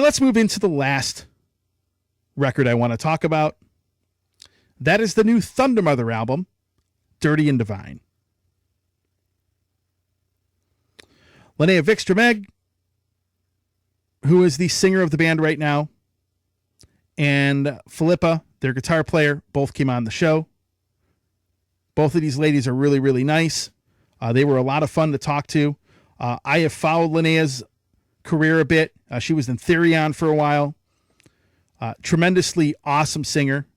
And let's move into the last record I want to talk about. That is the new Thundermother album, Dirty and Divine. Linnea Wikström, who is the singer of the band right now, and Filippa, their guitar player, both came on the show. Both of these ladies are really, really nice. They were a lot of fun to talk to. I have followed Linnea's career a bit. She was in Therion for a while. Tremendously awesome singer.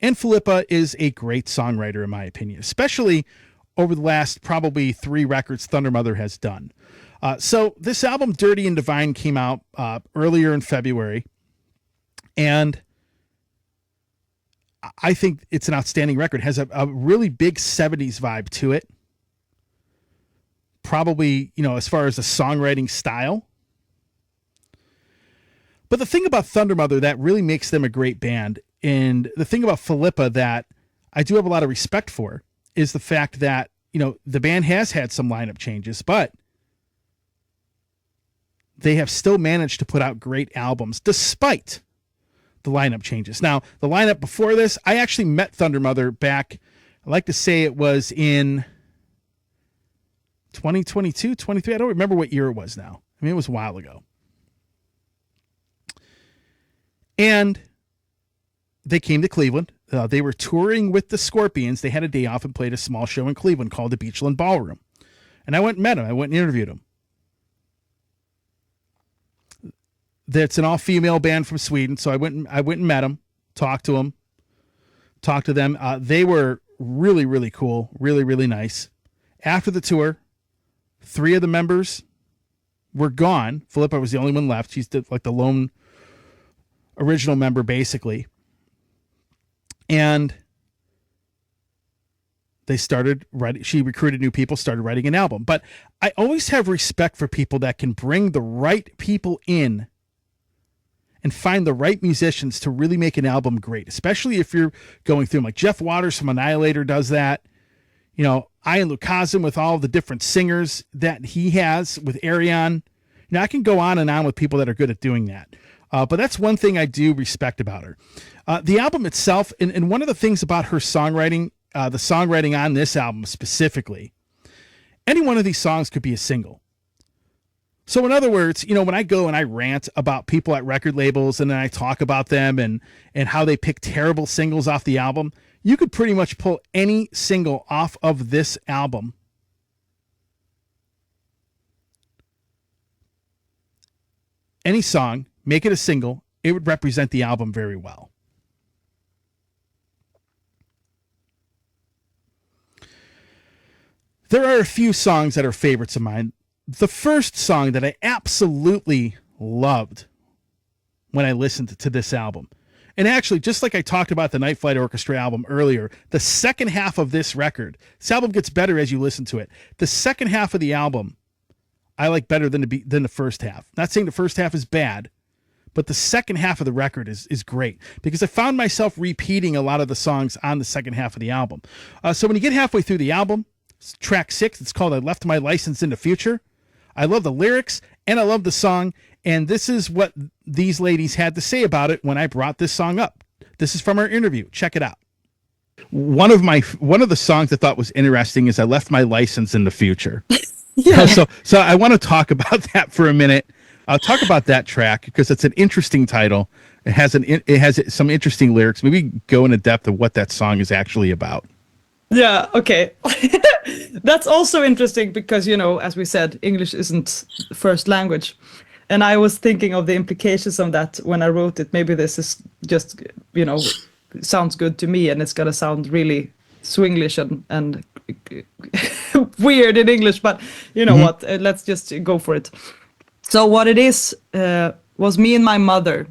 And Filippa is a great songwriter, in my opinion, especially over the last probably 3 records Thundermother has done. So this album, Dirty and Divine, came out earlier in February. And I think it's an outstanding record. It has a really big 70s vibe to it. Probably, as far as the songwriting style. But the thing about Thundermother that really makes them a great band, and the thing about Filippa that I do have a lot of respect for, is the fact that, the band has had some lineup changes, but they have still managed to put out great albums despite the lineup changes. Now, the lineup before this, I actually met Thundermother back, I like to say it was in 2022, 23. I don't remember what year it was now. I mean, it was a while ago. And they came to Cleveland. They were touring with the Scorpions. They had a day off and played a small show in Cleveland called the Beachland Ballroom. And I went and met him. I went and interviewed him. That's an all-female band from Sweden. So I went and met him, talked to them. They were really, really cool, really, really nice. After the tour, 3 of the members were gone. Filippa was the only one left. She's the lone original member, basically. And they started writing. She recruited new people, started writing an album. But I always have respect for people that can bring the right people in and find the right musicians to really make an album great, especially if you're going through them. Like Jeff Waters from Annihilator does that. Ian Lukazin with all the different singers that he has with Arion. I can go on and on with people that are good at doing that. But that's one thing I do respect about her. The album itself, and one of the things about her songwriting, the songwriting on this album specifically, any one of these songs could be a single. So in other words, when I go and I rant about people at record labels and then I talk about them and how they pick terrible singles off the album, you could pretty much pull any single off of this album any song, make it a single, it would represent the album very well. There are a few songs that are favorites of mine. The first song that I absolutely loved when I listened to this album, and actually, just like I talked about the Night Flight Orchestra album earlier, the second half of this record, this album gets better as you listen to it. The second half of the album, I like better than the first half. Not saying the first half is bad, but the second half of the record is great because I found myself repeating a lot of the songs on the second half of the album. So when you get halfway through the album, track 6, it's called I Left My License in the Future. I love the lyrics and I love the song. And this is what these ladies had to say about it when I brought this song up. This is from our interview. Check it out. One of the songs I thought was interesting is I Left My License in the Future. Yeah. So I want to talk about that for a minute. I'll talk about that track because it's an interesting title. It has some interesting lyrics. Maybe go into depth of what that song is actually about. Yeah, okay. That's also interesting because, as we said, English isn't the first language. And I was thinking of the implications of that when I wrote it. Maybe this is just, sounds good to me and it's going to sound really Swinglish and weird in English. But you know what? Let's just go for it. So what it is was me and my mother.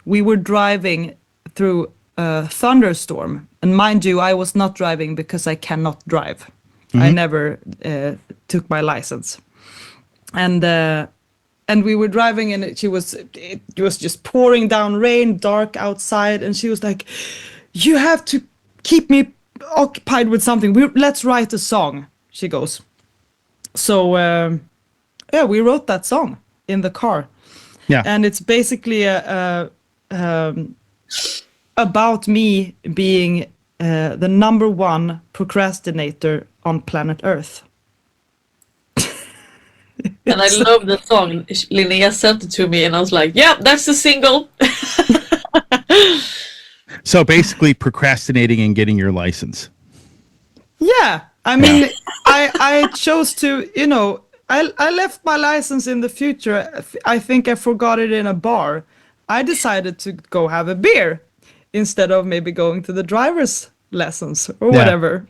We were driving through a thunderstorm. And mind you, I was not driving because I cannot drive. I never took my license. And we were driving and it was just pouring down rain, dark outside. And she was like, you have to keep me occupied with something. Let's write a song, she goes. So, we wrote that song in the car. Yeah. And it's basically about me being the number one procrastinator on planet Earth. And I love the song. Linnea sent it to me, and I was like, "Yeah, that's the single." So basically, procrastinating and getting your license. Yeah, I mean, I chose to, I left my license in the future. I think I forgot it in a bar. I decided to go have a beer instead of maybe going to the driver's lessons or whatever.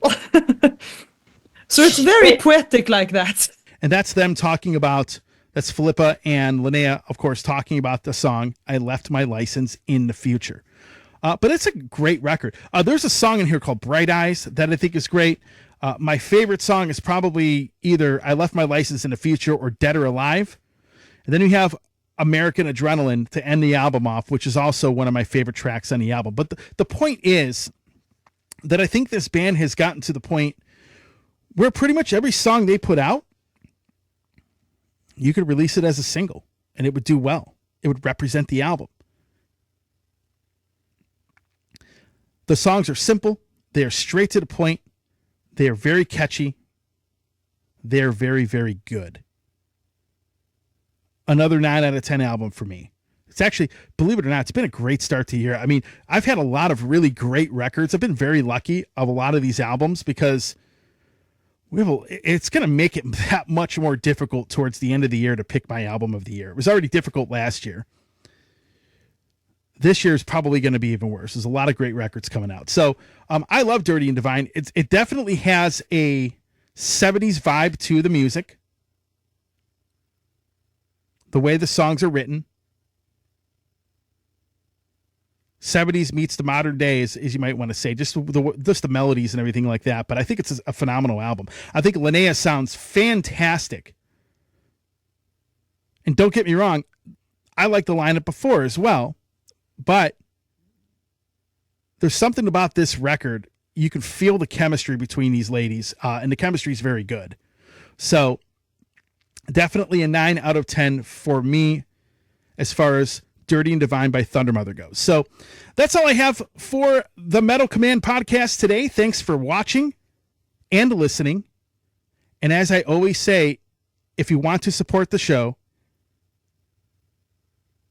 So it's very poetic like that. And that's them talking about, that's Philippa and Linnea, of course, talking about the song, I Left My License in the Future. But it's a great record. There's a song in here called Bright Eyes that I think is great. My favorite song is probably either I Left My License in the Future or Dead or Alive. And then you have American Adrenaline to end the album off, which is also one of my favorite tracks on the album. But the point is that I think this band has gotten to the point where pretty much every song they put out, you could release it as a single and it would do well. It would represent the album. The songs are simple. They are straight to the point. They are very catchy. They're very, very good. Another 9 out of 10 album for me. It's actually, believe it or not, it's been a great start to the year. I mean, I've had a lot of really great records. I've been very lucky of a lot of these albums because it's going to make it that much more difficult towards the end of the year to pick my album of the year. It was already difficult last year. This year is probably going to be even worse. There's a lot of great records coming out. So I love Dirty and Divine. It definitely has a 70s vibe to the music. The way the songs are written. 70s meets the modern day, as you might want to say. Just the melodies and everything like that. But I think it's a phenomenal album. I think Linnea sounds fantastic. And don't get me wrong, I like the lineup before as well. But there's something about this record. You can feel the chemistry between these ladies, and the chemistry is very good. So definitely a 9 out of 10 for me as far as Dirty and Divine by Thundermother goes. So that's all I have for the Metal Command podcast today. Thanks for watching and listening. And as I always say, if you want to support the show,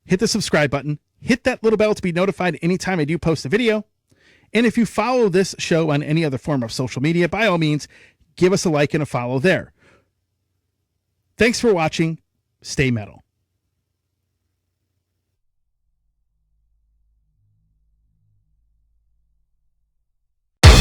hit the subscribe button. Hit that little bell to be notified anytime I do post a video. And if you follow this show on any other form of social media, by all means, give us a like and a follow there. Thanks for watching. Stay metal.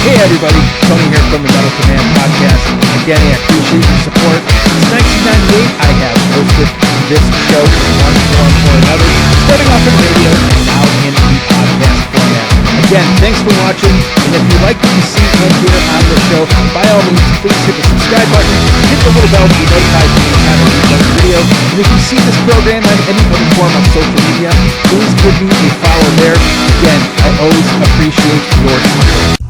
Hey everybody, Tony here from the Metal Command podcast. Again, I appreciate your support. Since 1998, I have hosted this show in one form or another, starting off in radio and now in the podcast format. Again, thanks for watching, and if you like what you see and hear on the show, by all means, please hit the subscribe button, hit the little bell to be notified when you have a new video, and if you see this program on any other form of social media, please give me a follow there. Again, I always appreciate your support.